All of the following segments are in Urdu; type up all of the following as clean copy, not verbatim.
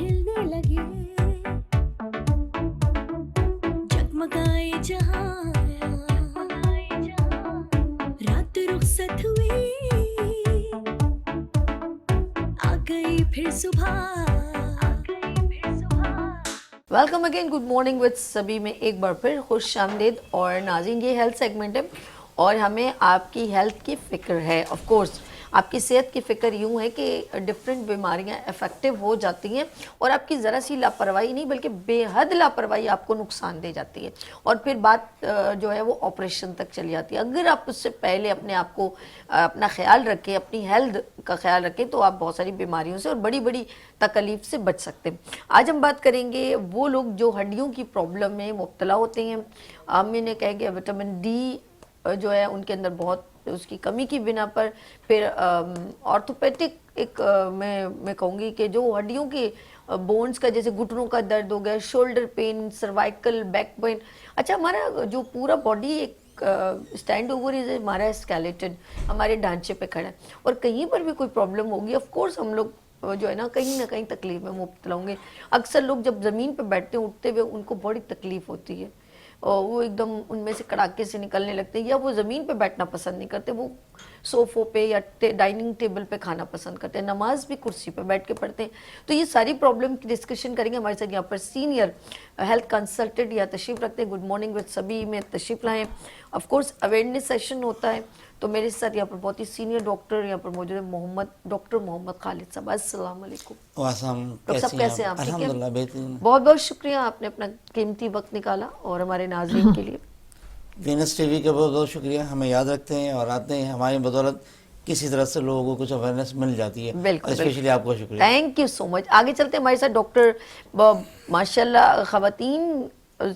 ہلنے لگے جگمگائے جہاں رات رخصت ہوئی آ گئی پھر صبح. Welcome again good morning with سبھی میں ایک بار پھر خوش آمدید. اور ناظرین یہ ہیلتھ سیگمنٹ ہے اور ہمیں آپ کی ہیلتھ کی فکر ہے. آف کورس آپ کی صحت کی فکر یوں ہے کہ ڈفرینٹ بیماریاں افیکٹو ہو جاتی ہیں اور آپ کی ذرا سی لاپرواہی نہیں بلکہ بے حد لاپرواہی آپ کو نقصان دے جاتی ہے اور پھر بات جو ہے وہ آپریشن تک چلی جاتی ہے. اگر آپ اس سے پہلے اپنے آپ کو اپنا خیال رکھیں, اپنی ہیلتھ کا خیال رکھیں تو آپ بہت ساری بیماریوں سے اور بڑی بڑی تکلیف سے بچ سکتے ہیں. آج ہم بات کریں گے وہ لوگ جو ہڈیوں کی پرابلم میں مبتلا ہوتے ہیں. میں نے کہا کہ وٹامن ڈی جو ہے ان کے اندر بہت اس کی کمی کی بنا پر پھر آرتھوپیٹک ایک میں کہوں گی کہ جو ہڈیوں کے بونز کا جیسے گھٹنوں کا درد ہو گیا, shoulder pain, cervical, back pain. اچھا ہمارا جو پورا باڈی ایک اسٹینڈ اوور از ہمارا اسکیلیٹن ہمارے ڈھانچے پہ کھڑا ہے اور کہیں پر بھی کوئی پرابلم ہوگی آف کورس ہم لوگ جو ہے نہ کہیں تکلیف میں مبتلا ہوں گے. اکثر لوگ جب زمین پہ بیٹھتے ہیں اٹھتے ہوئے ان کو بڑی تکلیف ہوتی ہے اور وہ ایک دم ان میں سے کڑاکے سے نکلنے لگتے ہیں یا وہ زمین پہ بیٹھنا پسند نہیں کرتے, وہ صوفوں پہ یا ڈائننگ ٹیبل پہ کھانا پسند کرتے ہیں, نماز بھی کرسی پہ بیٹھ کے پڑھتے ہیں. تو یہ ساری پرابلم کی ڈسکشن کریں گے. ہمارے ساتھ یہاں پر سینئر ہیلتھ کنسلٹنٹ یا تشریف رکھتے ہیں. گڈ مارننگ وتھ سبھی میں تشریف لائیں. آف کورس اویئرنیس سیشن ہوتا ہے تو میرے ساتھ یہاں پر بہت ہی سینئر ڈاکٹر یہاں پر موجود ہے ڈاکٹر محمد خالد صاحب. السلام علیکم. ڈاکٹر صاحب کیسے ہیں آپ؟ ٹھیک ہے, بہت بہت شکریہ آپ نے اپنا قیمتی وقت نکالا اور ہمارے ناظرین کے لیے. وینس ٹی وی کا بہت بہت شکریہ, ہمیں یاد رکھتے ہیں اور آتے ہیں, ہماری بدولت کسی طرح سے لوگوں کو کچھ اویئرنیس مل جاتی ہے. بالکل اسپیشلی آپ کو شکریہ, تھینک یو سو مچ. آگے چلتے ہیں ہمارے ساتھ ڈاکٹر ماشاء اللہ خواتین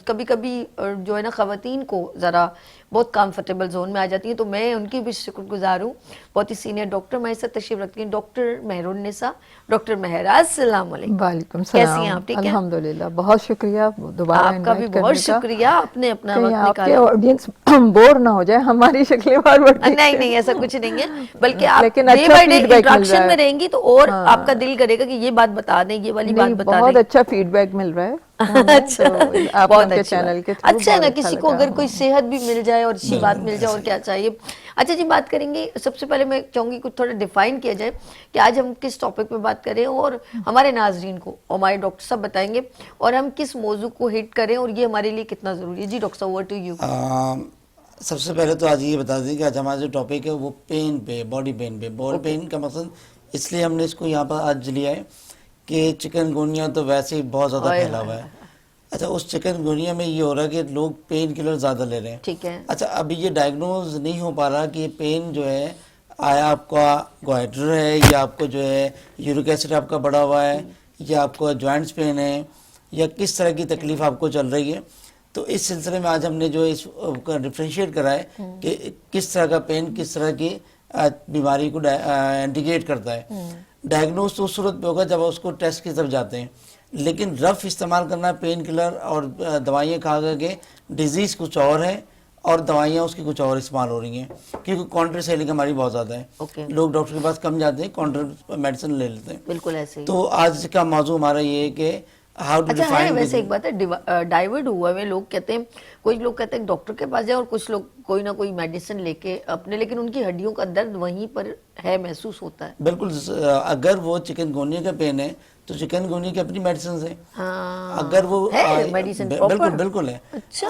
کبھی کبھی جو ہے نا خواتین کو ذرا بہت کمفرٹیبل زون میں آ جاتی ہیں تو میں ان کی بھی شکر گزار ہوں. بہت ہی سینئر ڈاکٹر ہمارے ساتھ تشریف رکھتی ہیں ڈاکٹر مہر النساء. ڈاکٹر مہر السلام علیکم. وعلیکم کیسی السلام. ہیں آپ؟ ٹھیک ہے الحمدللہ, بہت شکریہ دوبارہ آپ کا بھی انوائٹ بہت کرنے کا. شکریہ, آپ نے اپنا کہیں وقت آپ کے نکالا. آڈینس بور نہ ہو جائے, ہماری شکلیں بار بار نہیں نہیں ایسا کچھ نہیں ہے, بلکہ آپ لیکن ڈے اچھا بائی ڈے فیڈ بیک مل رہا انٹریکشن میں ہے. رہیں گی تو اور آپ کا ہاں دل کرے گا کہ یہ بات بتا دیں, یہ والی نہیں, بات بتا دیں. بہت اچھا فیڈ بیک مل رہا ہے ہمیں, اچھا, تو آپ بہت کے اچھی چینل کے بات. تھرو اچھا ہے بہت نا اچھا کسی کو لگا. اگر کوئی صحت بھی مل جائے اور اچھی بات بالکل مل جائے اور ایسے کیا چاہیے. اچھا جی, بات کریں گے. سب سے پہلے میں چاہوں گی کچھ تھوڑا ڈیفائن کیا جائے کہ آج ہم کس ٹاپک پہ بات کریں اور ہمارے ناظرین کو اور ہمارے ڈاکٹر صاحب بتائیں گے اور ہم کس موضوع کو ہٹ کریں اور یہ ہمارے لیے کتنا ضروری ہے. جی ڈاکٹر صاحب, اوور ٹو یو. سب سے پہلے تو آج یہ بتا دیں کہ آج ہمارا جو ٹاپک ہے وہ پین پہ, باڈی پین پہ. باڈی پین کا مقصد اس لیے ہم نے اس کو یہاں پر آج لیا ہے کہ چکن گونیا تو ویسے ہی بہت زیادہ پھیلا ہوا ہے. اچھا, اس چکن گونیا میں یہ ہو رہا ہے کہ لوگ پین کلر زیادہ لے رہے ہیں. ٹھیک ہے. اچھا, ابھی یہ ڈائگنوز نہیں ہو پا رہا کہ یہ پین جو ہے آیا آپ کا گوائٹر ہے یا آپ کو جو ہے یورک ایسڈ آپ کا بڑھا ہوا ہے یا آپ کو جوائنٹس پین ہے یا کس طرح کی تکلیف آپ کو چل رہی ہے. تو اس سلسلے میں آج ہم نے جو اس کا ڈفرینشیٹ کرا ہے کہ کس طرح کا پین کس طرح کی بیماری کو انڈیکیٹ کرتا ہے. ڈائگنوز تو اس صورت پہ ہوگا جب اس کو ٹیسٹ کی طرف جاتے ہیں, لیکن رف استعمال کرنا پین کلر اور دوائیاں کھا کر کے ڈیزیز کچھ اور ہے اور دوائیاں اس کی کچھ اور استعمال ہو رہی ہیں کیونکہ کاؤنٹر سیلنگ ہماری بہت زیادہ ہے. لوگ ڈاکٹر کے پاس کم جاتے ہیں, کاؤنٹر میڈیسن لے لیتے ہیں. بالکل ایسے ہی. تو آج کا موضوع ہمارا یہ ہے کہ ہاؤ ٹو اچھا ہے ڈیفائن. ویسے ایک بات ہے, ڈائیورٹ ہوا ہے لوگ کہتے ہیں, کوئی لوگ کہتے ہیں ڈاکٹر کے پاس جائیں اور کچھ لوگ کوئی نہ کوئی میڈیسن لے کے اپنے, لیکن ان کی ہڈیوں کا درد وہیں پر ہے, محسوس ہوتا ہے. بالکل, اگر وہ چکن گونیا کا پین ہے تو چکن گونیا کی اپنی میڈیسنز ہیں. اگر وہ بالکل بالکل ہے.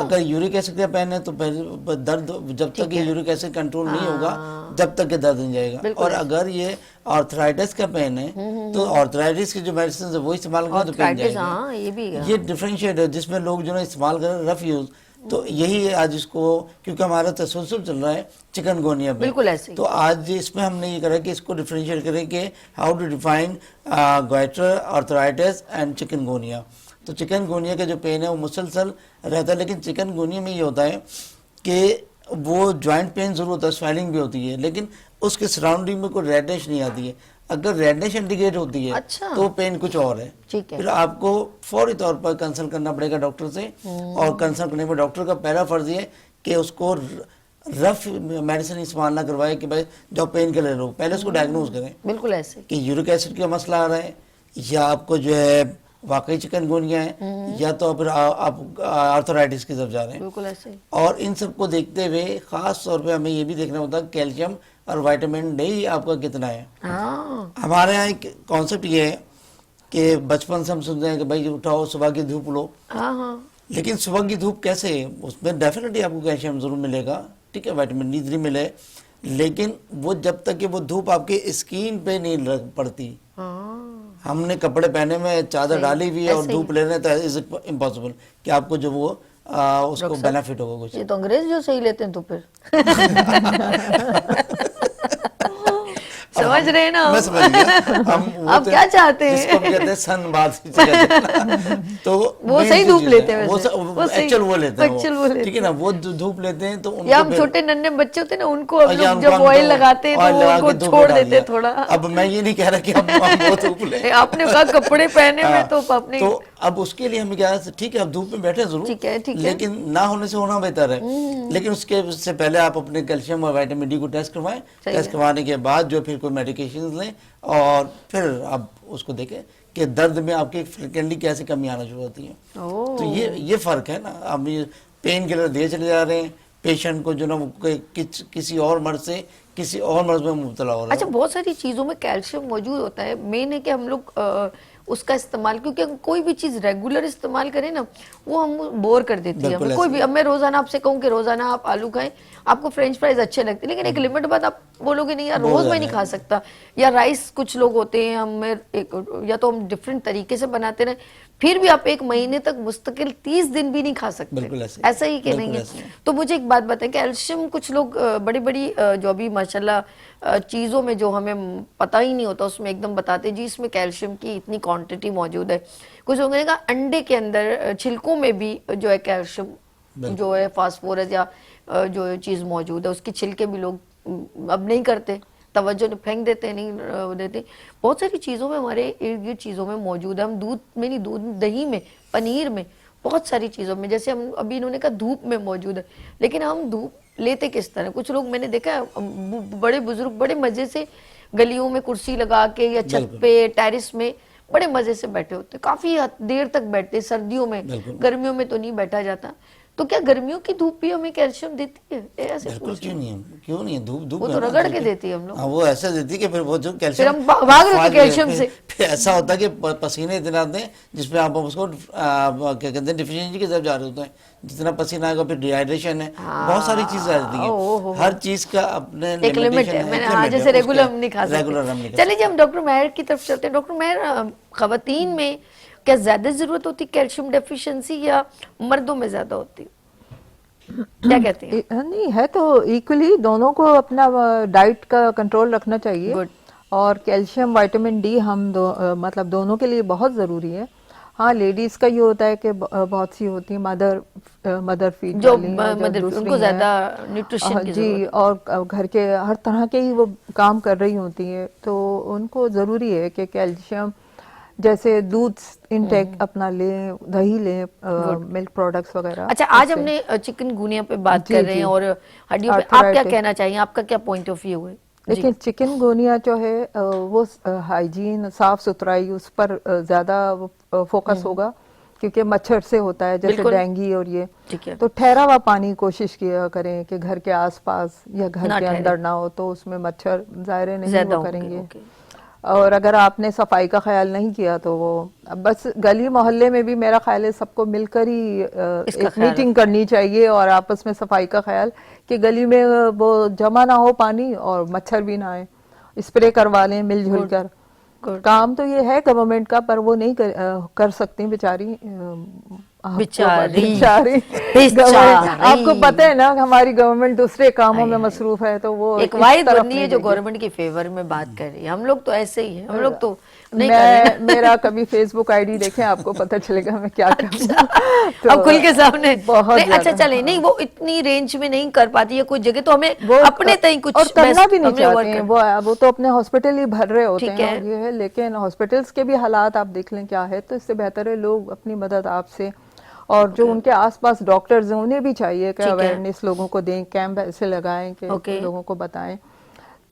اگر یورک ایسڈ کا پین ہے تو درد جب تک یہ یورک ایسڈ کنٹرول نہیں ہوگا جب تک یہ درد نہیں جائے گا. اور اگر یہ آرتھرائٹس کا پین ہے تو آرتھرائٹس کی جو میڈیسنز ہے وہ استعمال کریں تو پین جائے گا. یہ ڈفرینشیٹ ہے جس میں لوگ جو ہے استعمال کریں رف یوز. تو یہی ہے آج اس کو, کیونکہ ہمارا تسلسل چل رہا ہے چکن گونیا پہ, تو آج اس میں ہم نے یہ کرا کہ اس کو ڈفرینشیٹ کریں کہ how to define goitre, arthritis and chikungunya. تو چکن گونیا کا جو پین ہے وہ مسلسل رہتا ہے, لیکن چکن گونیا میں یہ ہوتا ہے کہ وہ جوائنٹ پین ضرور ہوتا ہے, سویلنگ بھی ہوتی ہے, لیکن اس کے سراؤنڈنگ میں کوئی ریڈنیش نہیں آتی ہے. اگر ریڈنیش انڈیکیٹ ہوتی ہے تو پین کچھ اور ہے. پھر آپ کو فوری طور پر کنسلٹ کرنا پڑے گا ڈاکٹر سے, اور کنسلٹ کرنے میں ڈاکٹر کا پہلا فرض یہ کہ اس کو رف میڈیسن استعمال نہ کروائے کہ بھائی جو پین کلر ہو, پہلے اس کو ڈائگنوز کریں. بالکل ایسے کہ یورک ایسڈ کا مسئلہ آ رہا ہے یا آپ کو جو ہے واقعی چکن گونیا ہے یا تو پھر آپ آرتھرائٹس کی طرف جا رہے ہیں. بالکل ایسے ہی. اور ان سب کو دیکھتے ہوئے خاص طور پہ ہمیں یہ بھی دیکھنا ہوتا ہے کیلشیم اور وائٹامن ڈی آپ کا کتنا ہے. ہمارے یہاں ایک کانسیپٹ یہ ہے کہ بچپن سے ہم سنتے ہیں کہ بھائی اٹھاؤ صبح کی دھوپ لو, لیکن صبح کی دھوپ کیسے, اس میں ڈیفینیٹلی آپ کو کیلشیم ضرور ملے گا, ٹھیک ہے, وائٹامن ڈی 3 ملے, لیکن وہ جب تک کہ وہ دھوپ آپ کی اسکین پہ نہیں پڑتی. ہم نے کپڑے پہنے میں چادر ڈالی ہوئی ہے اور دھوپ لے رہے ہیں تو از امپاسبل کہ آپ کو جو وہ اس کو بینیفٹ ہوگا کچھ. یہ تو انگریز جو صحیح لیتے ہیں تو پھر سمجھ رہے ہیں نا میں سمجھ گیا. آپ کیا چاہتے ہیں, جس کو ہم کہتے ہیں سن بات, تو وہ صحیح دھوپ لیتے ہیں, ایکچوئل وہ لیتے ہیں, ٹھیک ہے نا, وہ دھوپ لیتے ہیں. تو یا ہم چھوٹے ننھے بچے ہوتے ہیں نا, ان کو جب آئل لگاتے ہیں تو ان کو چھوڑ دیتے تھوڑا. اب میں یہ نہیں کہہ رہا کہ ہم وہ دھوپ لیں, آپ نے کہا کپڑے پہنے میں تو اپنے, تو اب اس کے لیے ہمیں کیا ہے, ٹھیک ہے اب دھوپ میں بیٹھے ضرور, لیکن نہ ہونے سے ہونا بہتر ہے. لیکن اس سے پہلے آپ اپنے کیلشیم اور وائٹامن ڈی کو ٹیسٹ کروائیں. ٹیسٹ کروانے کے بعد جو پھر کوئی میڈیکیشنز لیں اور پھر آپ اس کو دیکھیں کہ درد میں آپ کی فریکوینٹلی کیسے کمی آنا شروع ہوتی ہے. تو یہ فرق ہے نا. اب پین کلر دیے چلے جا رہے ہیں پیشنٹ کو, جو نا کسی اور مرض سے کسی اور مرض میں مبتلا ہو رہا ہے. اچھا, بہت ساری چیزوں میں کیلشیم موجود ہوتا ہے. مین ہے کہ ہم لوگ اس کا استعمال, کیونکہ کوئی بھی چیز ریگولر استعمال کریں نا وہ ہم بور کر دیتی ہے ہمیں. کوئی بھی, اب میں روزانہ آپ سے کہوں کہ روزانہ آپ آلو کھائیں, آپ کو فرینچ فرائز اچھے لگتے ہیں, لیکن ایک لمٹ بعد آپ بولو گے نہیں یار روز میں نہیں کھا سکتا. یا رائس کچھ لوگ ہوتے ہیں, یا تو ہم ڈفرینٹ طریقے سے بناتے رہیں, پھر بھی آپ ایک مہینے تک مستقل 30 دن بھی نہیں کھا سکتے. ایسا ہی کہ نہیں ہے. تو مجھے ایک بات بتائیں, کیلشیم کچھ لوگ بڑی بڑی جو ابھی ماشاءاللہ چیزوں میں جو ہمیں پتہ ہی نہیں ہوتا اس میں ایک دم بتاتے جی اس میں کیلشیم کی اتنی کوانٹٹی موجود ہے. کچھ لوگوں نے کہا انڈے کے اندر چھلکوں میں بھی جو ہے کیلشیم جو ہے فاسفورس یا جو چیز موجود ہے, اس کی چھلکے بھی لوگ اب نہیں کرتے, توجہ پھینک دیتے ہیں, نہیں دیتے. بہت ساری چیزوں میں ہمارے ارد گرد چیزوں میں موجود ہے. ہم دودھ میں نہیں, دودھ دہی میں, پنیر میں, بہت ساری چیزوں میں, جیسے ہم ابھی انہوں نے کہا دھوپ میں موجود ہے, لیکن ہم دھوپ لیتے کس طرح. کچھ لوگ میں نے دیکھا بڑے بزرگ بڑے مزے سے گلیوں میں کرسی لگا کے یا چھت پہ ٹیرس میں بڑے مزے سے بیٹھے ہوتے, کافی دیر تک بیٹھتے. سردیوں میں, گرمیوں میں تو نہیں بیٹھا جاتا. تو کیا گرمیوں کی دھوپ بھی ہمیں کیلشیم دیتی ہے؟ بالکل کیوں نہیں ہے, دھوپ وہ تو رگڑ کے دیتی ہے ہم لوگ. وہ ایسا دیتی ہے کہ پھر وہ جو پھر ہم بھاگ رہے تھے کیلشیم سے. پھر ایسا ہوتا ہے کہ پسینے اتنے آتے ہیں جس پہ آپ اس کو کیا کہتے ہیں ڈیفیشنسی کی طرف جا رہے ہوتے ہیں. جتنا پسینہ آئے گا پھر ڈی ہائیڈریشن ہے, بہت ساری چیزیں آتی ہیں. ہر چیز کا اپنے ایک لمٹ ہے. میں نے جیسے ریگولر ہم نہیں کھا سکتے. چلیے جی ہم ڈاکٹر ماہر کی طرف چلتے ہیں. ڈاکٹر ماہر, خواتین میں کیا زیادہ ضرورت ہوتی کیلشیم ڈیفیشنسی یا مردوں میں زیادہ ہوتی, کیا کہتے ہیں؟ نہیں ہے تو ایکولی دونوں کو اپنا ڈائٹ کا کنٹرول رکھنا چاہیے. اور کیلشیم وائٹامن ڈی ہم مطلب دونوں کے لیے بہت ضروری ہے. ہاں لیڈیز کا یہ ہوتا ہے کہ بہت سی ہوتی ہیں مدر فیڈ جو ان کو زیادہ نیوٹریشن کی جی, اور گھر کے ہر طرح کے ہی وہ کام کر رہی ہوتی ہیں, تو ان کو ضروری ہے کہ کیلشیم جیسے دودھ انٹیک اپنا لیں, دہی لیں, ملک پروڈکٹس وغیرہ. اچھا, آج ہم نے چکن گونیا پہ بات کر رہے ہیں اور ہڈیوں پہ, آپ کیا کہنا چاہیے, آپ کا کیا پوائنٹ آف ویو ہے؟ لیکن چکن گونیا جو ہے وہ ہائیجین, صاف ستھرائی, اس پر زیادہ فوکس ہوگا کیونکہ مچھر سے ہوتا ہے جیسے ڈینگی اور یہ. تو ٹھہرا ہوا پانی کوشش کیا کریں کہ گھر کے آس پاس یا گھر کے اندر نہ ہو, تو اس میں مچھر ظاہر نہیں وہ کریں گے. اور اگر آپ نے صفائی کا خیال نہیں کیا تو وہ بس گلی محلے میں بھی میرا خیال ہے سب کو مل کر ہی ایک میٹنگ کرنی چاہیے اور آپس میں صفائی کا خیال, کہ گلی میں وہ جمع نہ ہو پانی اور مچھر بھی نہ آئے, اسپرے کروا لیں مل جل کر. کام تو یہ ہے گورنمنٹ کا, پر وہ نہیں کر سکتی بیچاری. آپ کو پتہ ہے نا ہماری گورنمنٹ دوسرے کاموں میں مصروف ہے, تو وہ ایک واحد بندی ہے جو گورنمنٹ کے فیور میں بات کر رہی ہے. ہم لوگ تو ایسے ہی ہیں, ہم لوگ تو نہیں کر رہے. میرا کبھی فیس بک آئی ڈی دیکھیں آپ کو پتہ چلے گا میں کیا کروں. اب کھل کے سامنے اچھا چلے, نہیں وہ اتنی رینج میں نہیں کر پاتی ہے کوئی جگہ, تو ہمیں اپنے تئیں کچھ اور کرنا بھی نہیں چاہتے ہیں. وہ تو اپنے ہاسپٹل ہی بھر رہے ہوتے ہیں اور یہ ہے, لیکن ہاسپٹلس کے بھی حالات آپ دیکھ لیں کیا ہے. تو اس سے بہتر ہے لوگ اپنی مدد آپ سے, اور جو ان کے آس پاس ڈاکٹرز ہیں انہیں بھی چاہیے کہ اویئرنیس لوگوں کو دیں, کیمپ ایسے لگائیں کہ لوگوں کو بتائیں.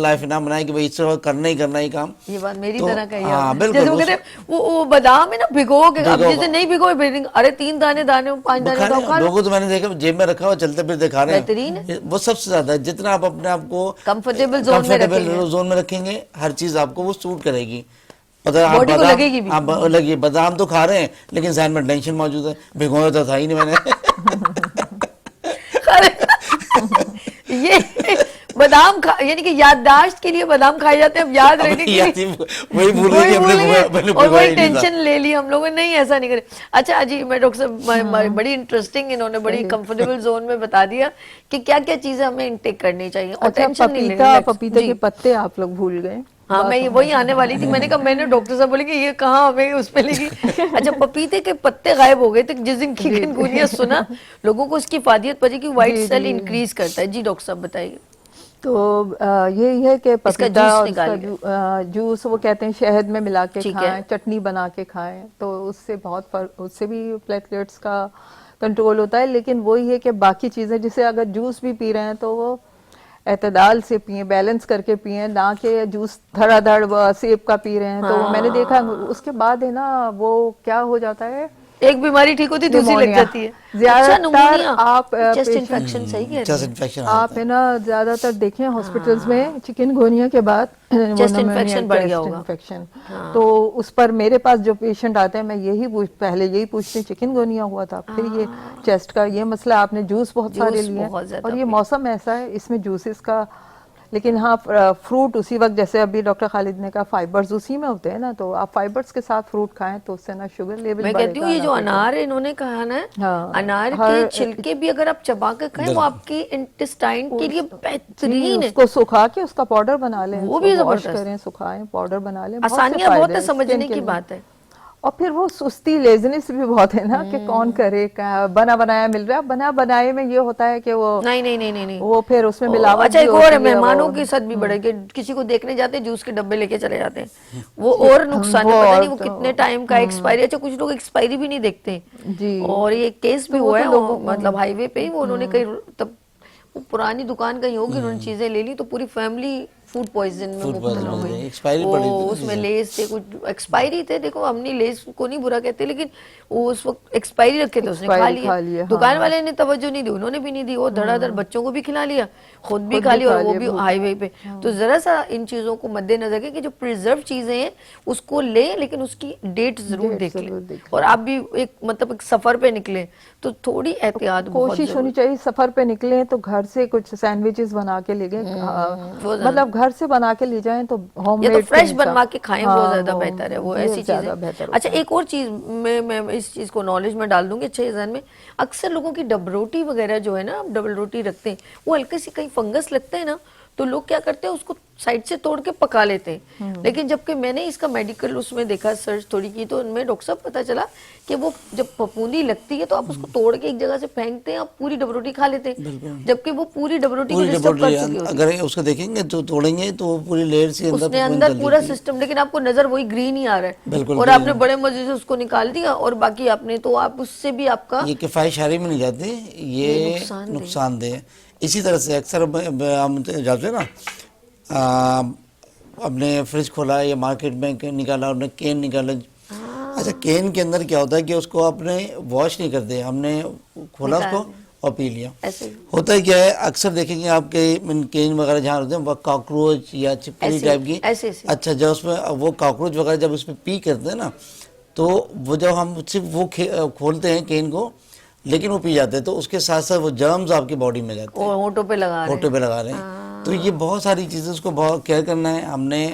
لائف نہ بنائیں کہ بھائی اس طرح کرنا ہی کرنا ہی کام. یہ بات میری تو طرح کا ہی ہاں ہے. بالکل جیسے وہ کہتے ہیں وہ بادام ہے نا بھگو کے, اب جیسے نہیں بھگوئے ارے 3 دانے 5 دانے تو کھا لو. لوگوں تو میں نے دیکھا جیب میں رکھا ہوا چلتے پھرتے کھا رہے بہترین ہیں. وہ سب سے زیادہ جتنا آپ اپنے آپ کو کمفرٹیبل زون میں رکھیں گے ہر چیز آپ کو وہ سوٹ کرے گی. اگر باڈی کو لگے گی بھی. آپ لگی بادام تو کھا رہے ہیں لیکن ذہن میں ٹینشن موجود ہے, بھگویا تو تھا ہی نہیں میں نے. یہ بادام یعنی کہ یادداشت کے لیے بادام کھائے جاتے ہیں, اب یاد رہنے کے لیے وہی بھول گئے اور وہی ٹینشن لے لی ہم لوگوں نے. نہیں ایسا نہیں کرے. اچھا جی, میں ڈاکٹر صاحب بڑی انٹرسٹنگ انہوں نے بڑی کمفرٹیبل زون میں بتا دیا کہ کیا کیا چیزیں ہمیں انٹیک کرنی چاہیے اور ٹینشن نہیں لینی. پپیتا کے پتے آپ لوگ بھول گئے. ہاں میں وہی آنے والی تھی, میں نے کہا میں نے ڈاکٹر صاحب بولے کہ یہ کہاں ہمیں اس پہ لگی. اچھا پپیتے کے پتے غائب ہو گئے تھے جس دن چکن گونیا سنا, لوگوں کو اس کی افادیت پڑی کہ وائٹ سیل انکریز کرتا ہے. جی ڈاکٹر صاحب بتائیے. تو یہی ہے کہ پپیتا اور اس کا جوس وہ کہتے ہیں شہد میں ملا کے کھائیں, چٹنی بنا کے کھائیں, تو اس سے بہت فرق, اس سے بھی پلیٹلیٹس کا کنٹرول ہوتا ہے. لیکن وہی ہے کہ باقی چیزیں جیسے اگر جوس بھی پی رہے ہیں تو وہ اعتدال سے پئیں, بیلنس کر کے پئیں, نہ کہ جوس دھڑا دھڑ سیب کا پی رہے ہیں. تو میں نے دیکھا اس کے بعد ہے نا وہ کیا ہو جاتا ہے, ایک بیماری ٹھیک ہوتی دوسری لگ جاتی ہے. زیادہ تر آپ چیسٹ انفیکشن صحیح کہہ رہے ہیں آپ ہے نا, زیادہ تر دیکھیں ہاسپٹلز میں چکن گونیا کے بعد چیسٹ انفیکشن بڑھ گیا ہوگا. تو اس پر میرے پاس جو پیشنٹ آتے ہیں میں پہلے یہی پوچھتی ہوں چکن گونیا ہوا تھا, پھر یہ چیسٹ کا یہ مسئلہ, آپ نے جوس بہت سارے لیے اور یہ موسم ایسا ہے اس میں جوسز کا. لیکن ہاں فروٹ اسی وقت, جیسے ابھی ڈاکٹر خالد نے کہا فائبرز اسی میں ہوتے ہیں نا, تو آپ فائبرز کے ساتھ فروٹ کھائیں تو اس سے نا شوگر لیول میں کہتی ہوں یہ جو انار ہے انہوں نے کہا نا, انار کے چھلکے بھی اگر آپ چبا کے کھائیں وہ آپ کی انٹسٹائن کے لیے بہترین ہے. اس کو سکھا کے اس کا پاؤڈر بنا لیں, وہ بھی واش کریں, سکھائیں, پاؤڈر بنا لیں. آسانیاں بہت ہے, سمجھنے کی بات ہے. اور پھر وہ سستی لیزنس بھی بہت ہے نا کہ کون کرے, بنا بنایا مل رہا ہے. بنا بنائے میں یہ ہوتا ہے کہ وہ نہیں وہ پھر اس میں ملاوٹ. اچھا ایک اور ہے, مہمانوں کے ساتھ بھی بڑھے کہ کسی کو دیکھنے جاتے ہیں جوس کے ڈبے لے کے چلے جاتے ہیں, وہ اور نقصان ہے, پتہ نہیں وہ کتنے ٹائم کا ایکسپائری. اچھا کچھ لوگ ایکسپائری بھی نہیں دیکھتے, اور یہ کیس بھی ہوا ہے مطلب ہائی وے پہ ہی, انہوں نے کہیں تب وہ پرانی دکان کہیں ہوگی, انہوں نے چیزیں لے لی تو پوری فیملی فوڈ پوائزن میں مبتلا ہو گئی. اس میں لیز تھے, کچھ ایکسپائری تھے. دیکھو ہم نے لیز کو نہیں برا کہتے, لیکن وہ اس وقت ایکسپائری رکھے تھے, اس نے کھا لیا. دکان والے نے توجہ نہیں دی, انہوں نے بھی نہیں دی, وہ دھڑا دھڑ بچوں کو بھی کھلا لیا, خود بھی کھا لیا, اور وہ بھی ہائی وے پہ. تو ذرا سا ان چیزوں کو مد نظر رکھیں کہ جو پریزرو چیزیں ہیں اس کو لیں, لیکن اس کی ڈیٹ ضرور دیکھ لیں. اور آپ بھی ایک مطلب ایک سفر پہ نکلیں تو تھوڑی احتیاط کوشش ہونی چاہیے. سفر پہ نکلیں تو گھر سے کچھ سینڈوچز بنا کے لے گئے, مطلب گھر سے بنا کے لے جائیں تو ہوم میڈ, یا تو فریش بنوا کے کھائیں, وہ زیادہ بہتر ہے. وہ ایسی چیزیں. اچھا ایک اور چیز میں اس چیز کو نالج میں ڈال دوں گی اچھے ذہن میں, اکثر لوگوں کی ڈبل روٹی وغیرہ جو ہے نا, ڈبل روٹی رکھتے ہیں, وہ ہلکے سی کہیں فنگس لگتے ہیں نا, تو لوگ کیا کرتے ہیں اس کو سائڈ سے توڑ کے پکا لیتے ہیں. لیکن جبکہ میں نے اس کا میڈیکل اس میں دیکھا, سرچ تھوڑی کی, تو ان میں ڈاکٹر صاحب پتا چلا کہ وہ جب پھپھوندی لگتی ہے تو آپ اس کو توڑ کے ایک جگہ سے پھینکتے ہیں, آپ پوری ڈبل روٹی کھا لیتے ہیں, جبکہ وہ پوری ڈبل روٹی کو ڈسٹرب کر چکی ہوتی ہے. اگر اس کو دیکھیں گے تو توڑیں گے تو پوری لیئر سے اس نے اندر پورا سسٹم, لیکن آپ کو نظر وہی گرین ہی آ رہا ہے, اور آپ نے بڑے مزے سے اس کو نکال دیا, اور باقی آپ نے تو آپ اس سے بھی آپ کا یہ کفایت شعری میں نہیں جاتے, یہ نقصان دہ. اسی طرح سے اکثر ہم جاتے ہیں نا, اپنے فریج کھولا یا مارکیٹ میں نکالا, اپنے کین نکالا. اچھا کین کے اندر کیا ہوتا ہے کہ اس کو آپ نے واش نہیں کرتے, ہم نے کھولا اس کو اور پی لیا. ہوتا ہے کیا ہے, اکثر دیکھیں گے آپ کے کین وغیرہ جہاں ہوتے ہیں وہ کاکروچ یا چھپکلی ٹائپ کی. اچھا جب اس میں وہ کاکروچ وغیرہ جب اس میں پی کرتے ہیں نا, تو وہ جب ہم صرف وہ کھولتے ہیں کین کو, لیکن وہ پی جاتے ہیں, تو اس کے ساتھ ساتھ وہ جرمز آپ کی باڈی میں جاتے ہیں, ہونٹوں پہ لگا رہے ہیں. تو یہ بہت ساری چیزیں, اس کو بہت کیئر کرنا ہے ہم نے.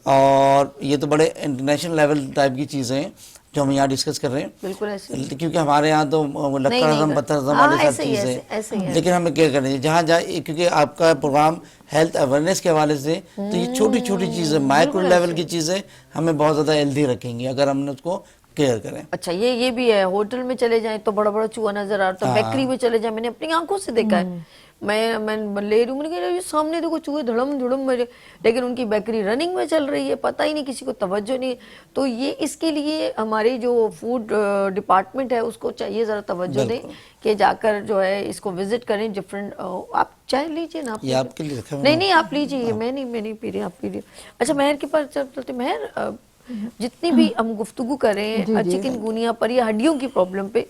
اور یہ تو بڑے انٹرنیشنل لیول ٹائپ کی چیزیں ہیں جو ہم یہاں ڈسکس کر رہے ہیں, بالکل ایسے, کیونکہ ہمارے یہاں تو لکڑ ہضم پتھر ہضم والی سب چیزیں, لیکن ہمیں کیئر کرنی ہے جہاں کیونکہ آپ کا پروگرام ہیلتھ اویئرنیس کے حوالے سے, تو یہ چھوٹی چھوٹی چیزیں, مائکرو لیول کی چیزیں ہمیں بہت زیادہ ہیلدی رکھیں گی اگر ہم نے اس کو کیئر کریں. اچھا یہ بھی ہے, ہوٹل میں چلے جائیں تو بڑا بڑا چوہا نظر آ رہا, بیکری میں چلے جائیں, میں نے اپنی آنکھوں سے دیکھا ہے, میں لے رہی ہوں, میں نے کہا یہ سامنے دیکھو چوہے دھڑم دھڑم میرے, لیکن ان کی بیکری رننگ میں چل رہی ہے, پتہ ہی نہیں, کسی کو توجہ نہیں. تو یہ اس کے لیے ہماری جو فوڈ ڈپارٹمنٹ ہے اس کو چاہیے ذرا توجہ دیں کہ جا کر جو ہے اس کو وزٹ کریں. ڈفرینٹ, آپ چائے لیجیے نا, آپ کے لیے نہیں آپ لیجیے, میں نہیں پی رہی, آپ پی رہی. اچھا مہر کے پاس چلتے, مہر جتنی بھی ہم گفتگو کریں چکن گونیا پر یا ہڈیوں کی پرابلم پہ,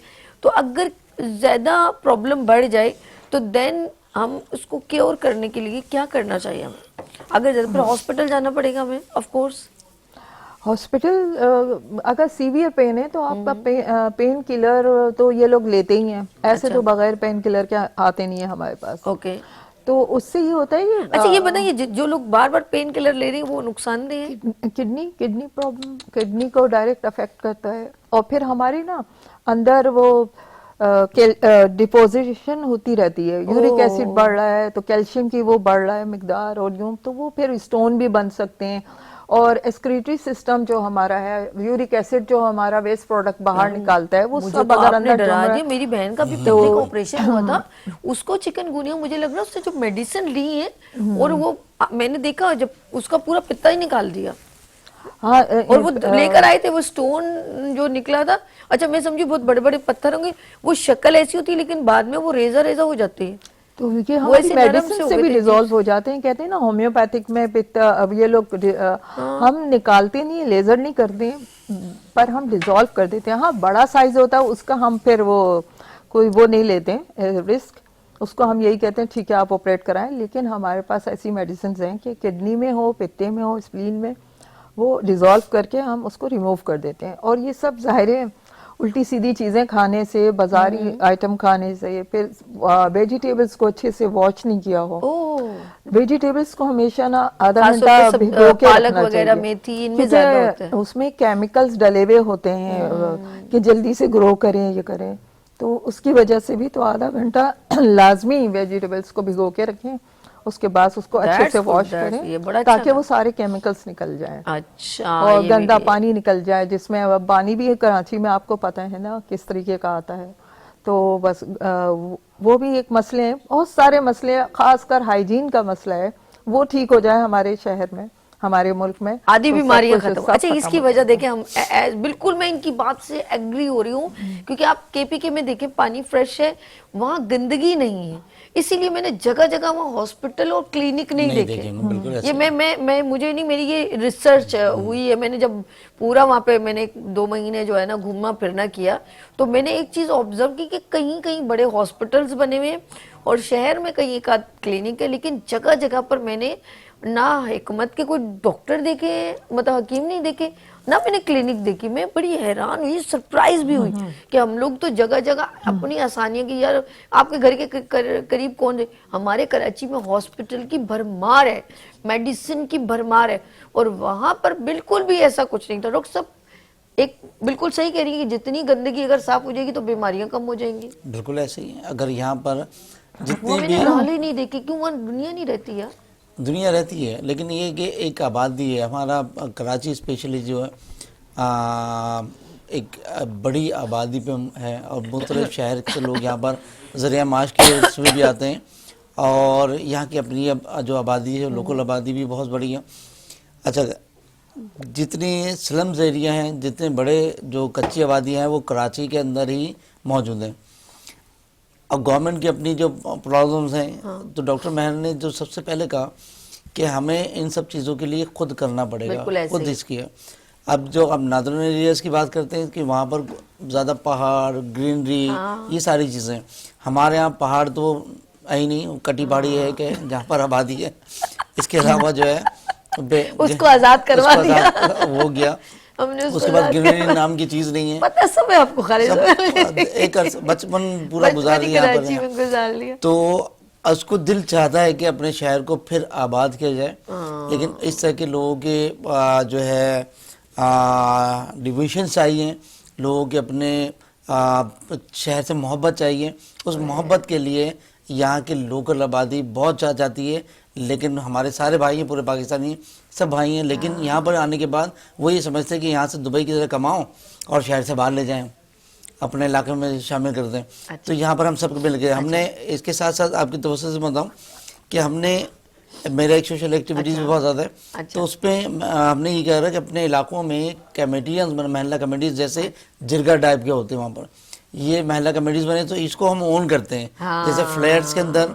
تو اگر زیادہ پرابلم بڑھ جائے تو دین ہم اس کو کیور کرنے کے لیے کیا کرنا چاہیے ہمیں؟ اگر زیادہ پھر ہاسپٹل جانا پڑے گا ہمیں, آف کورس ہاسپٹل. اگر سیویئر پین ہے تو آپ کا پین کلر تو یہ لوگ لیتے ہی ہیں, ایسے تو بغیر پین کلر کے آتے نہیں ہیں ہمارے پاس. اوکے, تو اس سے یہ ہوتا ہے کہ اچھا یہ بتائیے جو لوگ بار بار پین کلر لے رہے ہیں وہ نقصان دہ ہے؟ کڈنی پرابلم, کڈنی کو ڈائریکٹ افیکٹ کرتا ہے, اور پھر ہماری نا اندر وہ ڈپوزیشن ہوتی رہتی ہے, یورک ایسڈ بڑھ رہا ہے تو کیلشیم کی وہ بڑھ رہا ہے مقدار, اور یوں تو وہ پھر اسٹون بھی بن سکتے ہیں. اور ایکسکریٹری سسٹم جو ہمارا ہے, یورک ایسڈ جو ہمارا ویسٹ پروڈکٹ باہر نکالتا ہے, وہ سب اگر اندر ڈرا دیا. میری بہن کا بھی پتے کا آپریشن ہوا تھا, اس کو چکن گونیا, مجھے لگ رہا اس نے جو میڈیسن لی ہے اور وہ میں نے دیکھا جب اس کا پورا پتا ہی نکال دیا. ہاں, اور وہ لے کر آئے تھے, وہ سٹون جو نکلا تھا, اچھا میں سمجھی بہت بڑے بڑے پتھر ہوں گے, وہ شکل ایسی ہوتی ہے لیکن بعد میں وہ ریزہ ہو جاتی ہے. تو یہ ہماری میڈیسن سے بھی ڈیزالو ہو جاتے ہیں. کہتے ہیں نا ہومیوپیتھک میں اب یہ لوگ ہم نکالتے نہیں, لیزر نہیں کرتے ہیں, پر ہم ڈیزالو کر دیتے ہیں. ہاں بڑا سائز ہوتا ہے اس کا ہم پھر وہ کوئی وہ نہیں لیتے رسک, اس کو ہم یہی کہتے ہیں ٹھیک ہے آپ آپریٹ کرائیں. لیکن ہمارے پاس ایسی میڈیسنز ہیں کہ کڈنی میں ہو, پتے میں ہو, اسپلین میں, وہ ڈیزالو کر کے ہم اس کو ریموو کر دیتے ہیں. اور یہ سب ظاہر ہے الٹی سیدھی چیزیں کھانے سے, بازاری آئٹم کھانے سے, پھر ویجیٹیبلز کو اچھے سے واش نہیں کیا ہو. ویجیٹیبلز کو ہمیشہ نا آدھا گھنٹہ بھگو کے رکھنا چاہیے, کیونکہ اس میں کیمیکلز ڈلے ہوئے ہوتے ہیں کہ جلدی سے گرو کریں, یہ کریں. تو اس کی وجہ سے بھی تو آدھا گھنٹہ لازمی ویجیٹیبلز کو بھگو کے رکھیں, اس کے بعد اس کو اچھے سے واش کریں تاکہ وہ سارے کیمیکلز نکل جائیں. اچھا, اور گندا پانی نکل جائے, جس میں پانی بھی کراچی میں آپ کو پتہ ہے نا کس طریقے کا آتا ہے. تو بس وہ بھی ایک مسئلے ہیں, بہت سارے مسئلے, خاص کر ہائیجین کا مسئلہ ہے, وہ ٹھیک ہو جائے ہمارے شہر میں, ہمارے ملک میں, آدھی بیماریاں ختم. اچھا اس کی وجہ دیکھیں, ہم بالکل میں ان کی بات سے ایگری ہو رہی ہوں, کیونکہ آپ کے پی کے میں دیکھیں پانی فریش ہے, وہاں گندگی نہیں ہے, اسی لیے میں نے جگہ جگہ وہاں ہاسپٹل اور کلینک نہیں دیکھے. یہ میں مجھے نہیں, میری یہ ریسرچ ہوئی ہے, میں نے جب پورا وہاں پہ میں نے 2 مہینے جو ہے نا گھومنا پھرنا کیا, تو میں نے ایک چیز آبزرو کی کہ کہیں کہیں بڑے ہاسپٹلز بنے ہوئے ہیں اور شہر میں کہیں ایک آدھ کلینک ہے, لیکن جگہ جگہ پر میں نے نہ حکمت کے کوئی ڈاکٹر دیکھے, مطلب حکیم نہیں دیکھے, نہ میں نے کلینک دیکھی. میں بڑی حیران ہوئی, سرپرائز بھی ہوئی کہ ہم لوگ تو جگہ جگہ اپنی آسانیاں کی, یار آپ کے گھر کے قریب کون ہے, ہمارے کراچی میں ہاسپٹل کی بھرمار ہے, میڈیسن کی بھرمار ہے, اور وہاں پر بالکل بھی ایسا کچھ نہیں تھا. ڈاکٹر صاحب ایک بالکل صحیح کہہ رہی ہے کہ جتنی گندگی اگر صاف ہو جائے گی تو بیماریاں کم ہو جائیں گی. بالکل ایسے ہی ہے. اگر یہاں پر وہ میں نے نالے نہیں دیکھی, کیوں وہاں دنیا نہیں رہتی ہے, دنیا رہتی ہے, لیکن یہ کہ ایک آبادی ہے ہمارا کراچی اسپیشلی جو ہے ایک بڑی آبادی پہ ہے, اور مختلف شہر سے لوگ یہاں پر ذریعہ معاش کے سلسلے بھی آتے ہیں, اور یہاں کی اپنی جو آبادی ہے لوکل آبادی بھی بہت بڑی ہے. اچھا جتنی سلمز ایریا ہیں, جتنے بڑے جو کچی آبادیاں ہیں وہ کراچی کے اندر ہی موجود ہیں. اب گورنمنٹ کی اپنی جو پرابلمز ہیں, تو ڈاکٹر مہر نے جو سب سے پہلے کہا کہ ہمیں ان سب چیزوں کے لیے خود کرنا پڑے گا, خود اس کی ہے. اب جو اب نادرن ایریاز کی بات کرتے ہیں کہ وہاں پر زیادہ پہاڑ, گرینری, یہ ساری چیزیں. ہمارے ہاں پہاڑ تو ہی نہیں, کٹی پہاڑی ہے کہ جہاں پر آبادی ہے, اس کے علاوہ جو ہے اس کو آزاد کروا دیا, ہو گیا. اس کے بعد گرینری نام کی چیز نہیں ہے, پتہ سب ہے آپ کو, ایک بچپن پورا گزار لیا تو اس کو دل چاہتا ہے کہ اپنے شہر کو پھر آباد کیا جائے. لیکن اس طرح کے لوگوں کے جو ہے ڈیویژن چاہیے, لوگوں کے اپنے شہر سے محبت چاہیے. اس محبت کے لیے یہاں کے لوکل آبادی بہت چاہتی ہے, لیکن ہمارے سارے بھائی ہیں, پورے پاکستانی سب بھائی ہیں, لیکن یہاں پر آنے کے بعد وہ یہ سمجھتے ہیں کہ یہاں سے دبئی کی طرح کماؤ اور شہر سے باہر لے جائیں, اپنے علاقے میں شامل کر دیں. تو یہاں پر ہم سب کو مل گئے. ہم نے اس کے ساتھ ساتھ آپ کی توسط سے بتاؤں کہ ہم نے, میرا ایک سوشل ایکٹیویٹیز بھی بہت زیادہ ہے, تو اس پہ ہم نے یہ کہہ رہا ہے کہ اپنے علاقوں میں کمیٹیاں, محلہ کمیٹیز جیسے جرگا ٹائپ کے ہوتے ہیں وہاں پر, یہ محلہ کمیٹیز بنے تو اس کو ہم اون کرتے ہیں. جیسے فلیٹس کے اندر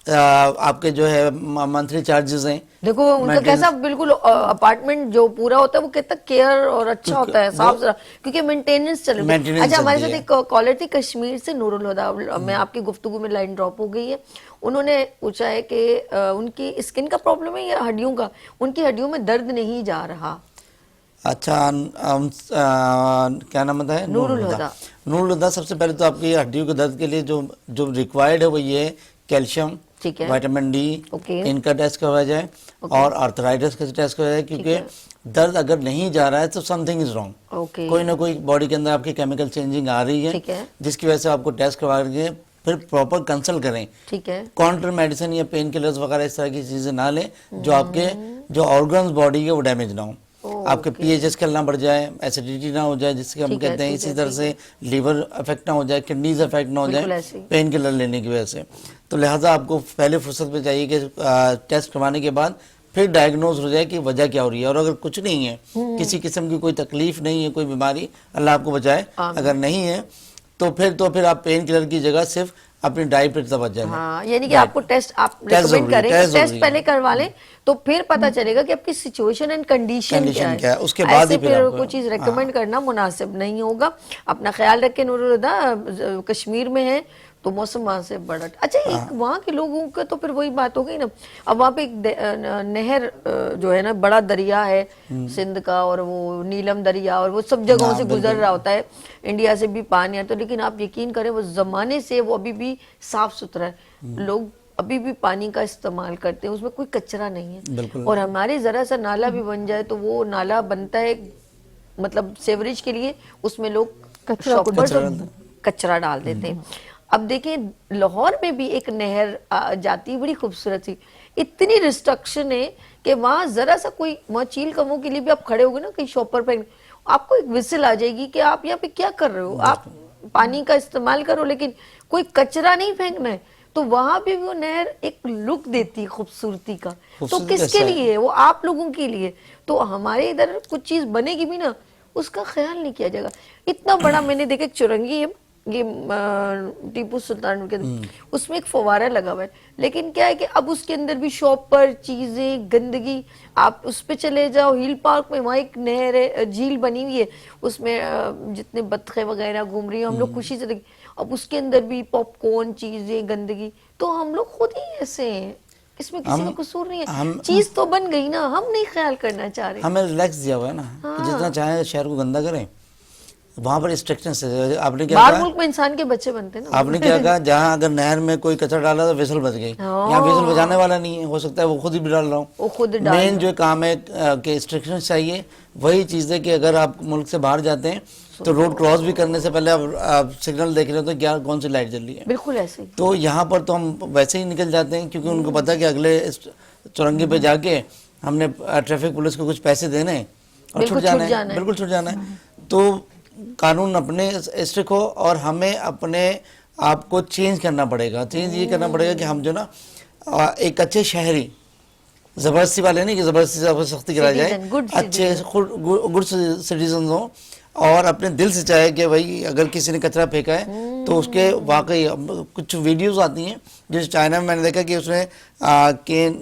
آپ کے جو ہے منتھلی چارجز ہیں. دیکھو ان کا کیسا بالکل اپارٹمنٹ جو پورا ہوتا ہے وہ کتنا کیئر اور اچھا ہوتا ہے, صاف ستھرا, کیونکہ مینٹیننس چل رہی ہے. اچھا ہمارے ساتھ ایک کالر تھی کشمیر سے, نور الہدیٰ, میں آپ کی گفتگو میں لائن ڈراپ ہو گئی ہے. انہوں نے پوچھا ہے کہ ان کی اسکن کا پرابلم ہے یا ہڈیوں کا, ان کی ہڈیوں میں درد نہیں جا رہا. اچھا کیا نام ہے؟ نور الہدیٰ. نور الہدیٰ, سب سے پہلے تو آپ کی ہڈیوں کے درد کے لیے جو ریکوائرڈ ہے وہ یہ ہے کیلشیم, وائٹامن ڈی, ان کا ٹیسٹ کروایا جائے, اور آرتھرائٹس کا ٹیسٹ کروایا جائے, کیونکہ درد اگر نہیں جا رہا ہے تو سم تھنگ از رانگ, کوئی نہ کوئی باڈی کے اندر آپ کی کیمیکل چینجنگ آ رہی ہے, جس کی وجہ سے آپ کو ٹیسٹ کروا کے پھر پراپر کنسلٹ کریں. کاؤنٹر میڈیسن یا پین کلرز وغیرہ اس طرح کی چیزیں نہ لیں جو آپ کے جو آرگنز باڈی کے وہ ڈیمیج نہ ہوں. آپ کے پی ایچ ایس کل نہ بڑھ جائے, ایسیڈیٹی نہ ہو جائے جس کے ہم کہتے ہیں, اسی طرح سے لیور افیکٹ نہ ہو جائے, کڈنیز افیکٹ نہ ہو جائے پین کلر لینے کی وجہ سے. تو لہٰذا آپ کو پہلے فرصت پہ چاہیے کہ ٹیسٹ کروانے کے بعد پھر ڈائگنوز ہو جائے کہ وجہ کیا ہو رہی ہے, اور اگر کچھ نہیں ہے, کسی قسم کی کوئی تکلیف نہیں ہے, کوئی بیماری, اللہ آپ کو بچائے, اگر نہیں ہے تو پھر آپ پین کلر کی جگہ صرف اپنی ڈائٹ پر توجہ دیں. ہاں, یعنی کہ آپ کو ٹیسٹ آپ ریکمینڈ کریں, ٹیسٹ پہلے کروا لیں تو پھر پتہ چلے گا کہ آپ کی سچویشن اینڈ کنڈیشن کیا ہے. اس کے بعد ایسے پھر کوئی چیز ریکمینڈ کرنا مناسب نہیں ہوگا. اپنا خیال رکھیں. نور الہدیٰ کشمیر میں ہے تو موسم وہاں سے بڑا اچھا. ایک وہاں کے لوگوں کا تو پھر وہی بات ہو گئی نا, اب وہاں پہ ایک نہر جو ہے نا, بڑا دریا ہے سندھ کا, اور وہ نیلم دریا, اور وہ سب جگہوں سے گزر رہا ہوتا ہے, انڈیا سے بھی پانی آتا ہے, لیکن آپ یقین کریں وہ زمانے سے وہ ابھی بھی صاف ستھرا ہے. لوگ ابھی بھی پانی کا استعمال کرتے ہیں, اس میں کوئی کچرا نہیں ہے. اور ہمارے ذرا سا نالا بھی بن جائے تو وہ نالا بنتا ہے مطلب سیوریج کے لیے, اس میں لوگ کچرا ڈال دیتے ہیں. اب دیکھیں لاہور میں بھی ایک نہر جاتی, بڑی خوبصورت سی, اتنی ریسٹرکشن ہے کہ وہاں ذرا سا کوئی, وہاں چیل کموں کے لیے بھی آپ کھڑے ہو گے نا کہیں شاپر پہ, آپ کو ایک وسل آ جائے گی کہ آپ یہاں پہ کیا کر رہے ہو, آپ پانی کا استعمال کرو لیکن کوئی کچرا نہیں پھینکنا ہے. تو وہاں بھی وہ نہر ایک لک دیتی خوبصورتی کا, تو کس کے لیے, وہ آپ لوگوں کے لیے. تو ہمارے ادھر کچھ چیز بنے گی بھی نا, اس کا خیال نہیں کیا جائے گا. اتنا بڑا میں نے دیکھا ایک چرنگی ہے, یہ ٹیپو سلطان کے اس میں ایک فوارہ لگا ہوا ہے, لیکن کیا ہے کہ اب اس کے اندر بھی شاپ پر چیزیں, گندگی. آپ اس پہ چلے جاؤ ہیل پارک میں, وہاں ایک نہر ہے, جھیل بنی ہوئی ہے, اس میں جتنے بطخیں وغیرہ گھوم رہی ہیں, ہم لوگ خوشی سے دیکھ. اب اس کے اندر بھی پاپ کارن, چیزیں, گندگی. تو ہم لوگ خود ہی ایسے ہیں, اس میں کسی کا قصور نہیں ہے. چیز تو بن گئی نا, ہم نہیں خیال کرنا چاہ رہے. ہمیں ریلیکس دیا ہوا ہے نا, جتنا چاہیں شہر کو گندا کریں. وہاں پر اسٹرکشن سے آپ نے کیا کہا, باہر ملک میں انسان کے بچے بنتے ہیں نا. آپ نے کیا کہا, جہاں اگر نہر میں کوئی کچرا ڈالا تو ویسل بج گئی, یہاں ویسل بجانے والا نہیں ہے, ہو سکتا ہے وہ خود ہی بھی ڈال رہا ہوں. وہ خود ڈال. مین جو کام ہے کہ اسٹرکشن چاہیے, وہی چیز ہے کہ اگر آپ ملک سے باہر جاتے ہیں تو روڈ کراس بھی کرنے سے پہلے آپ سگنل دیکھ رہے ہو تو کیا کون سی لائٹ جل رہی ہے. بالکل ایسے. تو یہاں پر تو ہم ویسے ہی نکل جاتے ہیں, کیونکہ ان کو پتا کہ اگلے چورنگی پہ جا کے ہم نے ٹریفک پولیس کو کچھ پیسے دینے اور چھوٹ جانا ہے, بالکل چھوٹ جانا ہے. تو قانون اپنے اسٹرک ہو, اور ہمیں اپنے آپ کو چینج کرنا پڑے گا. چینج یہ کرنا پڑے گا کہ ہم جو نا ایک اچھے شہری, زبردستی والے نہیں کہ زبردستی سے سختی کرائی جائے, اچھے گڈ سٹیزنز ہوں, اور اپنے دل سے چاہے کہ بھائی اگر کسی نے کچرا پھینکا ہے تو اس کے واقعی کچھ ویڈیوز آتی ہیں جس چائنا میں نے دیکھا کہ اس نے کین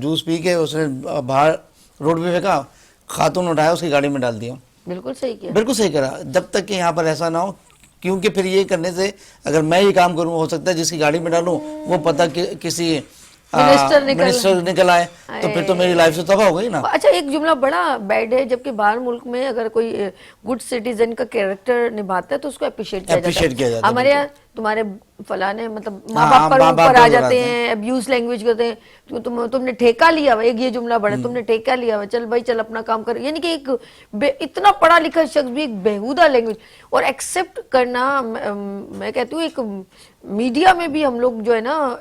جوس پی کے اس نے باہر روڈ پہ پھینکا, خاتون اٹھایا اس کی گاڑی میں ڈال دیا. بالکل صحیح کیا, بالکل صحیح کرا. جب تک کہ یہاں پر ایسا نہ ہو, کیونکہ پھر یہ کرنے سے اگر میں یہ کام کروں, ہو سکتا ہے جس کی گاڑی میں ڈالوں وہ پتہ کہ کسی منسٹر نکل آئے تو پھر تو میری لائف سے تباہ ہو گئی نا. اچھا ایک جملہ بڑا بیڈ ہے, جبکہ باہر ملک میں اگر کوئی گڈ سٹیزن کا کیریکٹر نبھاتا ہے تو اس کو اپریشیٹ کیا جاتا ہے. ہمارے یہاں تمہارے فلاں مطلب ماں باپ پر اوپر آ جاتے ہیں, ابیوز لینگویج کرتے ہیں, تم نے ٹھیکہ لیا ہوا, ایک یہ جملہ بڑا, تم نے ٹھیکہ لیا ہوا, چل بھائی چل اپنا کام کر. یعنی کہ ایک اتنا پڑھا لکھا شخص بھی ایک بےہودہ لینگویج, اور ایکسیپٹ کرنا, میں کہتی ہوں ایک میڈیا میں بھی ہم لوگ جو ہے نا,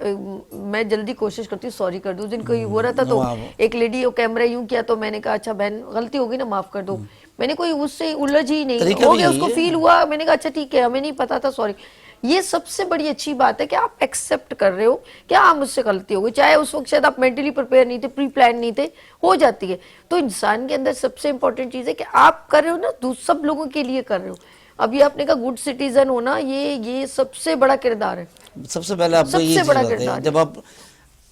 میں جلدی کوشش کرتی ہوں سوری کر دوں. اس دن کوئی ہو رہا تھا تو ایک لیڈی وہ کیمرہ یوں کیا تو میں نے کہا اچھا بہن غلطی ہوگی نا معاف کر دو. میں نے کوئی اس سے الجھ ہی نہیں, طریقہ ہو بھی گیا, اس کو یہی ہے. فیل ہوا, میں نے کہا اچھا ٹھیک ہے, ہمیں نہیں پتا تھا, سوری. یہ سب سے بڑی اچھی بات ہے کہ آپ ایکسیپٹ کر رہے ہو کہ ہاں مجھ سے غلطی ہو گئی, چاہے اس وقت شاید آپ مینٹلی پریپیئر نہیں تھے, پری پلان نہیں تھے, ہو جاتی ہے. تو انسان کے اندر سب سے امپورٹنٹ چیز ہے کہ آپ کر رہے ہو نا, سب لوگوں کے لیے کر رہے ہو. اب یہ آپ نے کہا گڈ سٹیزن ہونا, یہ سب سے بڑا کردار ہے. سب سے پہلے آپ کو یہ چیز ہوتی ہے, جب آپ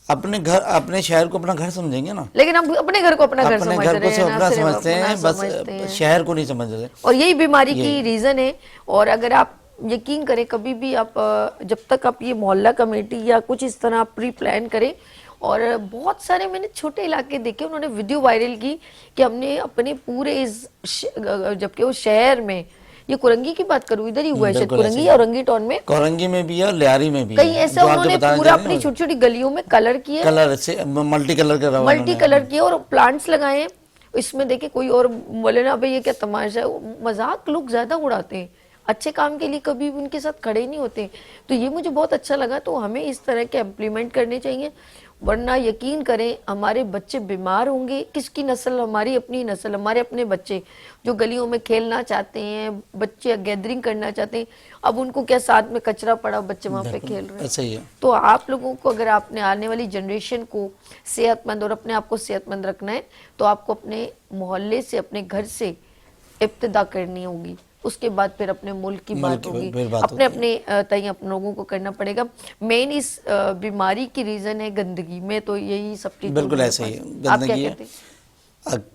اپنے گھر اپنے شہر کو اپنا گھر سمجھیں گے نا, لیکن ہم اپنے گھر کو اپنا گھر اپنے سمجھ گھر کو رہے ہیں, اپنا سمجھتے ہیں, بس شہر کو نہیں سمجھ رہے. اور یہی بیماری کی ریزن ہے. اور اگر آپ یقین کریں, کبھی بھی آپ جب تک آپ یہ محلہ کمیٹی یا کچھ اس طرح پری پلان کریں, اور بہت سارے میں نے چھوٹے علاقے دیکھے, انہوں نے ویڈیو وائرل کی کہ ہم نے اپنے پورے جبکہ وہ شہر میں, یہ کورنگی کی بات کروں, ادھر ہی ہوا ہے شاید کورنگی یا اورنگی ٹاؤن میں, کورنگی میں بھی ہے اور لیاری میں بھی ہے, کہیں ایسا انہوں نے پورا اپنی چھوٹی چھوٹی گلیوں میں کلر کیے, کلر سے ملٹی کلر کیے اور پلانٹس لگائے ہیں. اس میں دیکھیں کوئی اور بولے نا بھئی یہ کیا تماشا ہے, مذاق لوگ زیادہ اڑاتے ہیں, اچھے کام کے لیے کبھی ان کے ساتھ کھڑے نہیں ہوتے. تو یہ مجھے بہت اچھا لگا. تو ہمیں اس طرح کے امپلیمنٹ کرنے چاہیے, ورنہ یقین کریں ہمارے بچے بیمار ہوں گے. کس کی نسل؟ ہماری اپنی نسل, ہمارے اپنے بچے جو گلیوں میں کھیلنا چاہتے ہیں, بچے گیدرنگ کرنا چاہتے ہیں, اب ان کو کیا ساتھ میں کچرا پڑا, بچے وہاں پہ کھیل رہے ہیں. تو آپ لوگوں کو اگر آپ نے آنے والی جنریشن کو صحت مند اور اپنے آپ کو صحت مند رکھنا ہے, تو آپ کو اپنے محلے سے, اپنے گھر سے ابتدا کرنی ہوگی. اس کے بعد پھر اپنے ملک کی بات ہوگی, اپنے تئیں اپنے لوگوں کو کرنا پڑے گا. مین اس بیماری کی ریزن ہے گندگی. میں تو یہی سب چیز بالکل ایسے ہی گندگی ہے.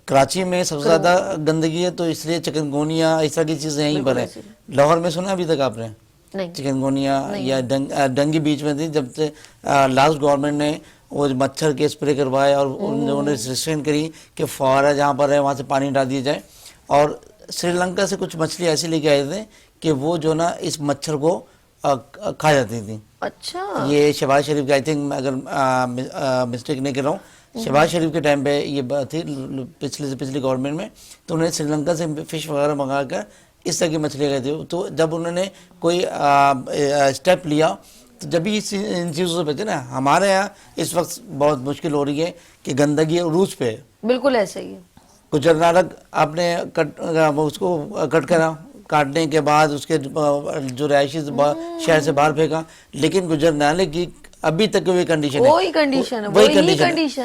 کراچی میں سب سے زیادہ گندگی ہے, تو اس لیے چکن گونیا اس طرح کی چیزیں یہیں پر ہیں. لاہور میں سنا ابھی تک آپ نے چکن گونیا یا ڈنگی بیچ میں تھی, جب سے لاسٹ گورنمنٹ نے وہ مچھر کے اسپرے کروائے اور انہوں نے ریسٹرکشن کری کہ فوارہ جہاں پر ہے وہاں سے پانی ڈال دیا جائے. اور سری لنکا سے کچھ مچھلی ایسی لے کے آئے تھے کہ وہ جو نا اس مچھر کو کھا جاتی تھی. اچھا, یہ شہباز شریف کا, آئی تھنک اگر مسٹیک نہیں کر رہا ہوں, شہباز شریف کے ٹائم پہ یہ بات تھی پچھلی گورنمنٹ میں, تو انہوں نے سری لنکا سے فش وغیرہ منگا کر اس طرح کی مچھلیاں گئی تھی. تو جب انہوں نے کوئی اسٹیپ لیا, تو جب بھی ان چیزوں سے بچے نا, ہمارے یہاں اس وقت بہت مشکل ہو رہی ہے کہ گندگی عروج پہ. بالکل ایسا ہی ہے. گجر نالک آپ نے اس کو کٹ کرا, کاٹنے کے بعد اس کے جو رہائشی شہر سے باہر پھینکا, لیکن گجر نالے کی ابھی تک وہی کنڈیشن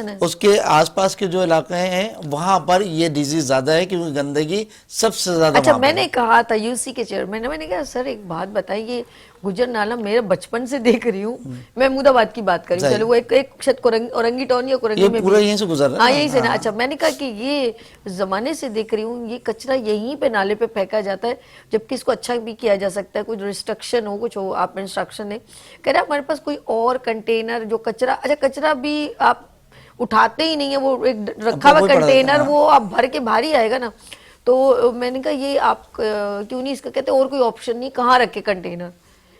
ہے. اس کے آس پاس کے جو علاقے ہیں وہاں پر یہ ڈیزیز زیادہ ہے کیونکہ گندگی سب سے زیادہ. اچھا, میں نے کہا تھا یوسی کے چیئرمین نے, میں نے کہا سر ایک بات بتائیے, گجر نالہ میرے بچپن سے دیکھ رہی ہوں, محمود آباد کی بات کری, چلو وہ ایک شاید اورنگی ٹاؤن یا کورنگی میں پورا یہیں سے گزر رہا ہے. ہاں یہیں سے نا. اچھا, میں نے کہا کہ یہ زمانے سے دیکھ رہی ہوں, یہ کچرا یہیں پہ نالے پہ پھینکا جاتا ہے, جبکہ اس کو اچھا بھی کیا جا سکتا ہے. کچھ ریسٹرکشن ہو, کچھ ہو, آپ انسٹرکشن ہے, کہہ رہا ہمارے پاس کوئی اور کنٹینر جو کچرا, اچھا کچرا بھی آپ اٹھاتے ہی نہیں ہے, وہ ایک رکھا ہوا کنٹینر وہ آپ بھر کے باہر ہی آئے گا نا. تو میں نے کہا یہ آپ کیوں نہیں اس کا کہتے, اور کوئی آپشن نہیں, کہاں رکھے کنٹینر,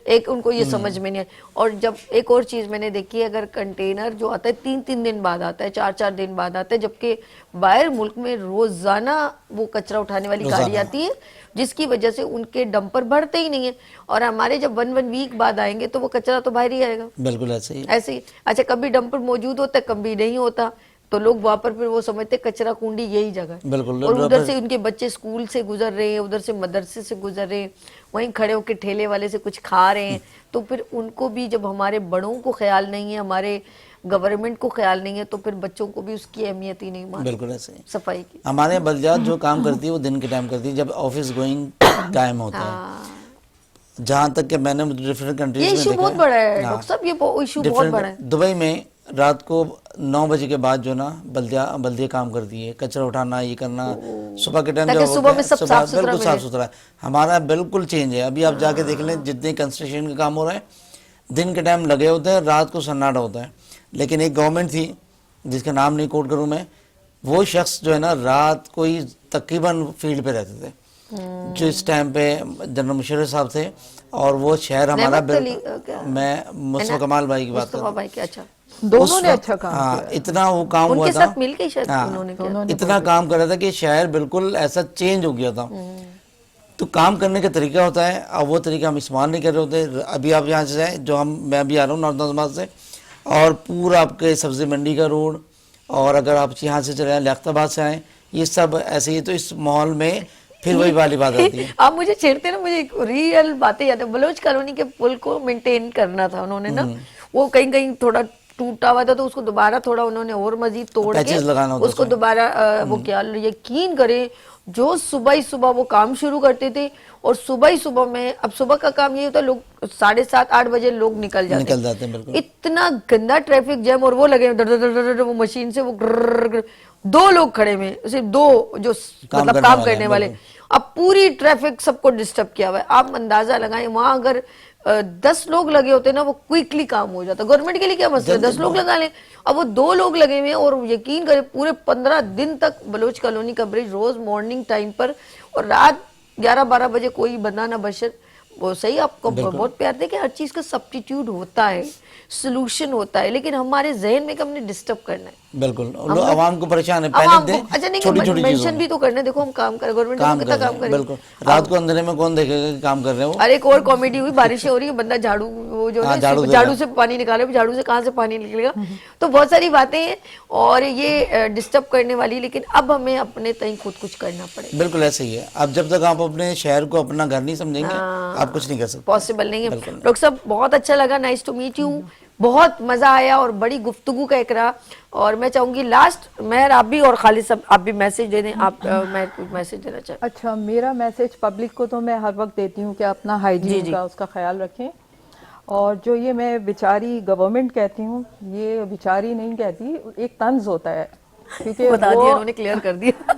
ایک ان کو یہ سمجھ میں نہیں ہے. اور جب ایک اور چیز میں نے دیکھی ہے, اگر کنٹینر جو آتا ہے 3 دن بعد آتا ہے, 4 دن بعد آتا ہے, جبکہ باہر ملک میں روزانہ وہ کچرا اٹھانے والی گاڑی آتی ہے, جس کی وجہ سے ان کے ڈمپر بڑھتے ہی نہیں ہیں. اور ہمارے جب 1 ویک بعد آئیں گے تو وہ کچرا تو باہر ہی آئے گا. بالکل ایسے ہی. اچھا, کبھی ڈمپر موجود ہوتا ہے, کبھی نہیں ہوتا, تو لوگ وہاں پر پھر وہ سمجھتے کچرا کنڈی یہی جگہ ہے. اور ادھر سے ان کے بچے اسکول سے گزر رہے ہیں, ادھر سے مدرسے سے گزر رہے ہیں, وہیں کھڑے ہو کے ٹھیلے والے سے کچھ کھا رہے ہیں. تو پھر ان کو بھی, جب ہمارے بڑوں کو خیال نہیں ہے, ہمارے گورنمنٹ کو خیال نہیں ہے, تو پھر بچوں کو بھی اس کی اہمیت ہی نہیں مانتے. بالکل ایسے ہی صفائی کی. ہمارے بلدیات جو کام کرتی ہے وہ دن کے ٹائم کرتی ہے, جب آفس گوئنگ ٹائم ہوتا ہے. جہاں تک کہ میں نے ڈفرینٹ کنٹریز میں یہ ایشو بہت بڑا ہے ڈاکٹر صاحب, یہ ایشو بہت بڑا ہے. دبئی میں رات کو 9 بجے کے بعد جو نا بلدیہ کام کرتی ہے, کچرا اٹھانا, یہ کرنا. صبح کے ٹائم صبح بالکل صاف ستھرا ہے. ہمارا بالکل چینج ہے. ابھی آپ جا کے دیکھ لیں, جتنے کنسٹرکشن کا کام ہو رہا ہے دن کے ٹائم لگے ہوتے ہیں, رات کو سناٹا ہوتا ہے. لیکن ایک گورنمنٹ تھی جس کا نام نہیں کوٹ کروں میں, وہ شخص جو ہے نا رات کو ہی تقریباً فیلڈ پہ رہتے تھے, جو اس ٹائم پہ جنرل مشرف صاحب تھے. اور وہ شہر ہمارا, میں مصطفیٰ کمال بھائی کی بات کر رہا ہوں, دونوں نے اچھا کام کیا. اتنا وہ کام ہوا تھا, اتنا کام کر رہا تھا کہ شہر بالکل ایسا چینج ہو گیا تھا. تو کام کرنے کا طریقہ ہوتا ہے, اب وہ طریقہ ہم استعمال نہیں کر رہے ہوتے. ابھی آپ یہاں سے جائیں, جو میں ابھی آ رہا ہوں نارتھ آباد سے, اور پورا آپ کے سبزی منڈی کا روڈ, اور اگر آپ یہاں سے چلے جائیں لیاقت آباد سے آئیں, یہ سب ایسے ہی. تو اس ماحول میں پھر وہی والی بات آتی ہے. آپ مجھے چھیڑتے نا, مجھے ریئل باتیں یاد ہے. بلوچ کالونی کے پل کو مینٹین کرنا تھا انہوں نے نا, وہ کہیں کہیں تھوڑا ٹوٹا ہوا تھا تو اس کو دوبارہ تھوڑا انہوں نے اور مزید توڑ کے اس کو دوبارہ وہ کیا. یقین کریں جو صبح ہی صبح وہ کام شروع کرتے تھے, اور صبح ہی صبح میں, اب صبح کا کام یہ ہوتا ہے لوگ 7:30-8 بجے لوگ نکل جاتے ہیں, اتنا گندا ٹریفک جیم, اور وہ لگے وہ مشین سے وہ 2 لوگ کھڑے ہوئے, صرف 2 جو مطلب کام کرنے والے. اب پوری ٹریفک سب کو ڈسٹرب کیا ہوا ہے. آپ اندازہ لگائیں وہاں اگر 10 لوگ لگے ہوتے نا وہ کوئکلی کام ہو جاتا. گورنمنٹ کے لیے کیا مسئلہ, 10 لوگ لگا لیں. اب وہ 2 لوگ لگے ہوئے ہیں, اور یقین کریں پورے 15 دن تک بلوچ کالونی کا برج روز مارننگ ٹائم پر, اور رات 11-12 بجے کوئی بندہ نہ بشر. وہ صحیح آپ کو بہت پیار دے کہ ہر چیز کا سبسٹیٹیوٹ ہوتا ہے, سلوشن ہوتا ہے, لیکن ہمارے ذہن میں کہ ہم نے ڈسٹرب کرنا ہے. بالکل عوام کو پریشان ہے, پینک دے چھوٹی چھوٹی مینشن بھی تو کرنا ہے. دیکھو ہم کام کر, گورنمنٹ کو کتنا کام کرے. بالکل رات کو اندھیرے میں کون دیکھے گا کہ کام کر رہے ہو. ارے ایک اور کامیڈی ہوئی, بارشیں ہو رہی ہیں, بندہ جھاڑو وہ جو جھاڑو سے پانی نکالے, جھاڑو سے کہاں سے پانی نکلے گا. تو بہت ساری باتیں ہیں اور یہ ڈسٹرب کرنے والی, لیکن اب ہمیں اپنے تئیں خود کچھ کرنا پڑے. بالکل ایسے ہی ہے. اب جب تک آپ اپنے شہر کو اپنا گھر نہیں سمجھیں گے آپ کچھ نہیں کر سکتے, پاسبل نہیں ہے. ڈاکٹر صاحب بہت اچھا لگا, نائس ٹو میٹ یو, بہت مزہ آیا اور بڑی گفتگو کا ایک رہا. اور میں چاہوں گی لاسٹ مہر آپ بھی اور خالد صاحب آپ بھی میسج دے دیں. آپ میں میسج دینا چاہتا ہوں. اچھا, میرا میسج پبلک کو تو میں ہر وقت دیتی ہوں کہ اپنا ہائیجین کا اس کا خیال رکھیں. اور جو یہ میں بیچاری گورنمنٹ کہتی ہوں, یہ بیچاری نہیں کہتی, ایک طنز ہوتا ہے, کیونکہ بتا دیا انہوں نے, کلیئر کر دیا.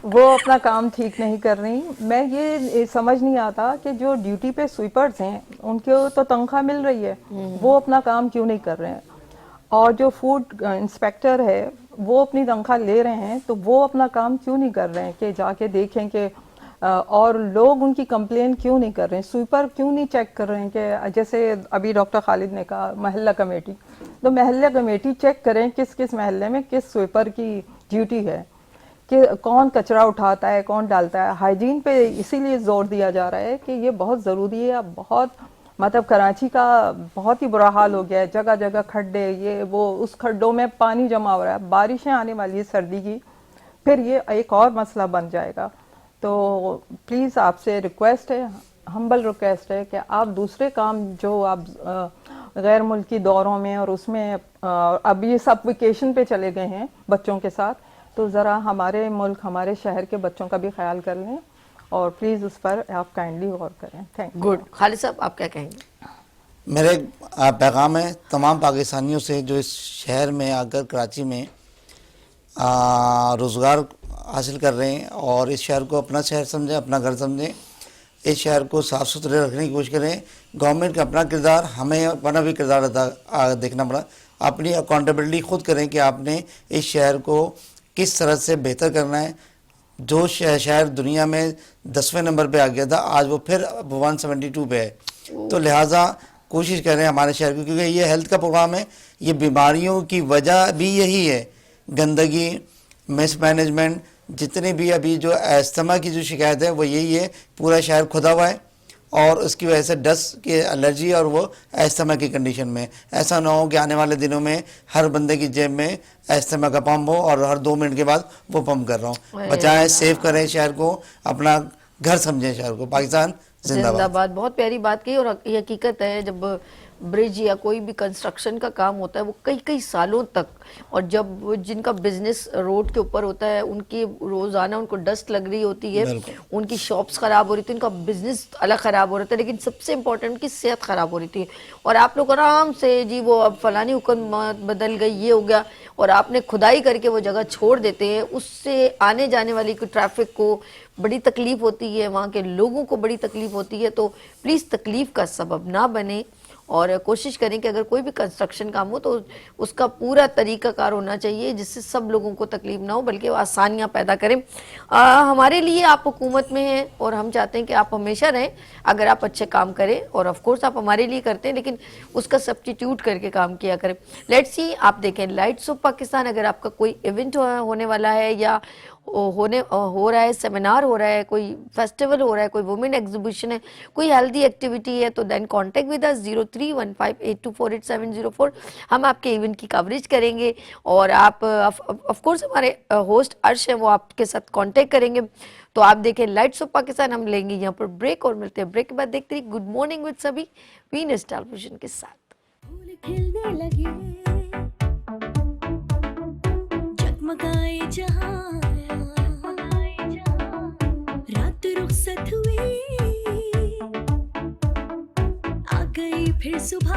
وہ اپنا کام ٹھیک نہیں کر رہی. میں یہ سمجھ نہیں آتا کہ جو ڈیوٹی پہ سویپرز ہیں ان کو تو تنخواہ مل رہی ہے, وہ اپنا کام کیوں نہیں کر رہے ہیں. اور جو فوڈ انسپیکٹر ہے وہ اپنی تنخواہ لے رہے ہیں, تو وہ اپنا کام کیوں نہیں کر رہے ہیں کہ جا کے دیکھیں کہ, اور لوگ ان کی کمپلین کیوں نہیں کر رہے ہیں. سویپر کیوں نہیں چیک کر رہے ہیں کہ جیسے ابھی ڈاکٹر خالد نے کہا محلہ کمیٹی, تو محلہ کمیٹی چیک کریں کس کس محلے میں کس سویپر کی ڈیوٹی ہے, کہ کون کچرا اٹھاتا ہے, کون ڈالتا ہے. ہائیجین پہ اسی لیے زور دیا جا رہا ہے کہ یہ بہت ضروری ہے. اب بہت مطلب کراچی کا بہت ہی برا حال ہو گیا ہے, جگہ جگہ کھڈے, یہ وہ, اس کھڈوں میں پانی جمع ہو رہا ہے. بارشیں آنے والی ہے سردی کی, پھر یہ ایک اور مسئلہ بن جائے گا. تو پلیز آپ سے ریکویسٹ ہے, ہمبل ریکویسٹ ہے کہ آپ دوسرے کام جو آپ غیر ملکی دوروں میں اور اس میں, اب یہ سب ویکیشن پہ چلے گئے ہیں بچوں کے ساتھ, تو ذرا ہمارے ملک ہمارے شہر کے بچوں کا بھی خیال کر لیں, اور پلیز اس پر آپ کائنڈلی غور کریں. Thank you. گڈ. خالد صاحب آپ کیا کہیں گے؟ میرے پیغام ہے تمام پاکستانیوں سے جو اس شہر میں آ کر کراچی میں روزگار حاصل کر رہے ہیں, اور اس شہر کو اپنا شہر سمجھیں, اپنا گھر سمجھیں. اس شہر کو صاف ستھرے رکھنے کی کوشش کریں. گورنمنٹ کا اپنا کردار, ہمیں اپنا بھی کردار دیکھنا پڑا. اپنی اکاؤنٹیبلٹی خود کریں کہ آپ نے اس شہر کو کس طرح سے بہتر کرنا ہے. جو شہر دنیا میں 10ویں نمبر پہ آ گیا تھا, آج وہ پھر 172 پہ ہے. تو لہٰذا کوشش کریں ہمارے شہر کو, کیونکہ یہ ہیلتھ کا پروگرام ہے. یہ بیماریوں کی وجہ بھی یہی ہے, گندگی, مس مینجمنٹ, جتنے بھی ابھی جو استھما کی جو شکایت ہے وہ یہی ہے. پورا شہر کھدا ہوا ہے, اور اس کی وجہ سے ڈسٹ کی الرجی اور وہ استھما کی کنڈیشن میں. ایسا نہ ہو کہ آنے والے دنوں میں ہر بندے کی جیب میں استھما کا پمپ ہو اور ہر 2 منٹ کے بعد وہ پمپ کر رہا ہوں. بچائیں, سیو کریں شہر کو, اپنا گھر سمجھیں شہر کو. پاکستان زندہ باد. بہت پیاری بات کی, اور یہ حقیقت ہے جب برج یا کوئی بھی کنسٹرکشن کا کام ہوتا ہے وہ کئی سالوں تک, اور جب جن کا بزنس روڈ کے اوپر ہوتا ہے ان کی روزانہ ان کو ڈسٹ لگ رہی ہوتی ہے, ان کی شاپس خراب ہو رہی تھی, ان کا بزنس الگ خراب ہو رہا تھا, لیکن سب سے امپورٹنٹ کی صحت خراب ہو رہی تھی. اور آپ لوگ آرام سے جی وہ اب فلانی حکومت بدل گئی, یہ ہو گیا, اور آپ نے کھدائی کر کے وہ جگہ چھوڑ دیتے ہیں. اس سے آنے جانے والی ٹریفک کو بڑی تکلیف ہوتی ہے, وہاں کے لوگوں کو بڑی تکلیف ہوتی ہے. تو پلیز تکلیف کا سبب نہ بنے, اور کوشش کریں کہ اگر کوئی بھی کنسٹرکشن کام ہو تو اس کا پورا طریقہ کار ہونا چاہیے جس سے سب لوگوں کو تکلیف نہ ہو, بلکہ وہ آسانیاں پیدا کریں. ہمارے لیے آپ حکومت میں ہیں اور ہم چاہتے ہیں کہ آپ ہمیشہ رہیں اگر آپ اچھے کام کریں, اور آف کورس آپ ہمارے لیے کرتے ہیں, لیکن اس کا سبسٹیٹیوٹ کر کے کام کیا کریں. لیٹس سی, آپ دیکھیں لائٹس آف پاکستان, اگر آپ کا کوئی ایونٹ ہونے والا ہے یا ہو رہا ہے, سیمینار ہو رہا ہے, کوئی فیسٹیول ہو رہا ہے, کوئی وومن ایگزیبیشن ہے, کوئی ہیلدی ایکٹیویٹی ہے, تو دین کانٹیکٹ ود اس 031582488704. ہم آپ کے ایونٹ کی کوریج کریں گے اور آپ آف کورس ہمارے ہوسٹ عرش ہیں وہ آپ کے ساتھ کانٹیکٹ کریں گے. تو آپ دیکھیں لائٹس آف پاکستان, ہم لیں گے یہاں پر بریک اور ملتے ہیں بریک کے بعد. دیکھتے رہیے گڈ مارننگ وتھ سبھی وینس ٹیلیویژن کے ساتھ. پھول کھلنے لگے جگمگائے جہاں رات رخصت ہوئی آ گئی پھر صبح